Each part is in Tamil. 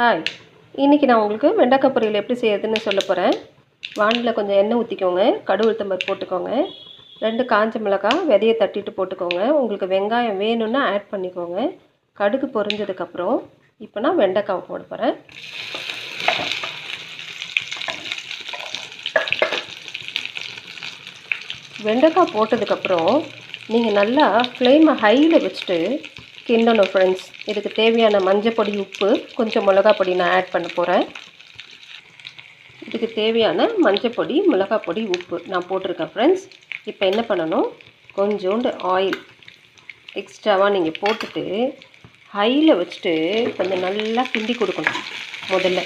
ஹாய், இன்றைக்கி நான் உங்களுக்கு வெண்டைக்காய் பொரியல் எப்படி செய்யறதுன்னு சொல்ல போகிறேன். வானலில் கொஞ்சம் எண்ணெய் ஊற்றிக்கோங்க, கடுகு உளுத்தம் பருப்பு போட்டுக்கோங்க, 2 காஞ்ச மிளகாய் விதையை தட்டிட்டு போட்டுக்கோங்க. உங்களுக்கு வெங்காயம் வேணும்னா ஆட் பண்ணிக்கோங்க. கடுகு பொரிஞ்சதுக்கப்புறம் இப்போ நான் வெண்டைக்காவை போட போகிறேன். வெண்டைக்காய் போட்டதுக்கப்புறம் நீங்கள் நல்லா ஃப்ளேமை ஹையில் வச்சுட்டு கிண்டணும் ஃப்ரெண்ட்ஸ். இதுக்கு தேவையான மஞ்சள் பொடி, உப்பு, கொஞ்சம் மிளகா பொடி நான் ஆட் பண்ண போகிறேன். இதுக்கு தேவையான மஞ்சள் பொடி, மிளகாய் பொடி, உப்பு நான் போட்டிருக்கேன் ஃப்ரெண்ட்ஸ். இப்போ என்ன பண்ணணும், கொஞ்சோண்டு ஆயில் எக்ஸ்ட்ராவாக நீங்கள் போட்டுட்டு ஹையில் வச்சுட்டு கொஞ்சம் நல்லா கிண்டி கொடுக்கணும் முதல்ல.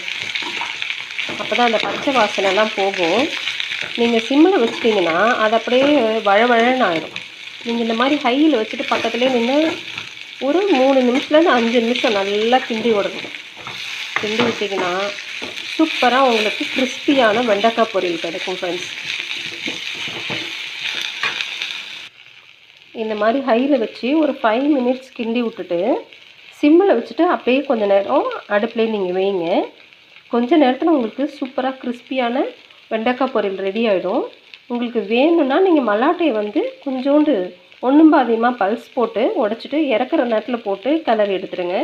அப்போ தான் அந்த பச்சை வாசனைலாம் போகும். நீங்கள் சிம்மில் வச்சிட்டிங்கன்னா அது அப்படியே வழவழன்னு ஆயிடும். நீங்கள் இந்த மாதிரி ஹையில் வச்சுட்டு பக்கத்துலேயே நின்று ஒரு 3 நிமிஷத்துலேருந்து 5 நிமிஷம் நல்லா கிண்டி விடணும். கிண்டி விட்டிங்கன்னா சூப்பராக உங்களுக்கு கிறிஸ்பியான வெண்டைக்காய் பொரியல் கிடைக்கும் ஃப்ரெண்ட்ஸ். இந்த மாதிரி ஹையில் வச்சு ஒரு 5 மினிட்ஸ் கிண்டி விட்டுட்டு சிம்மில் வச்சுட்டு அப்படியே கொஞ்சம் நேரம் அடுப்புலேயே நீங்கள் வைங்க. கொஞ்சம் நேரத்தில் உங்களுக்கு சூப்பராக கிறிஸ்பியான வெண்டைக்காய் பொரியல் ரெடி ஆகிடும். உங்களுக்கு வேணும்னா நீங்கள் மல்லாட்டையை கொஞ்சோண்டு ஒன்றும் பாதியமாக பல்ஸ் போட்டு உடச்சிட்டு இறக்குற நேரத்தில் போட்டு கிளறி எடுத்துருங்க.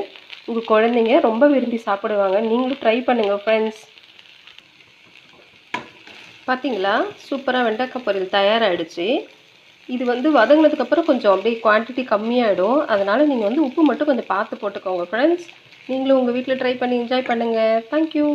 உங்கள் குழந்தைங்க ரொம்ப விரும்பி சாப்பிடுவாங்க. நீங்களும் ட்ரை பண்ணுங்கள் ஃப்ரெண்ட்ஸ். பார்த்தீங்களா, சூப்பராக வெண்டைக்காய் பொரியல் தயாராகிடுச்சு. இது வதங்கினதுக்கப்புறம் கொஞ்சம் அப்படியே குவான்டிட்டி கம்மியாகிடும். அதனால் நீங்கள் உப்பு மட்டும் கொஞ்சம் பார்த்து போட்டுக்கோங்க ஃப்ரெண்ட்ஸ். நீங்களும் உங்கள் வீட்டில் ட்ரை பண்ணி என்ஜாய் பண்ணுங்கள். தேங்க்யூ.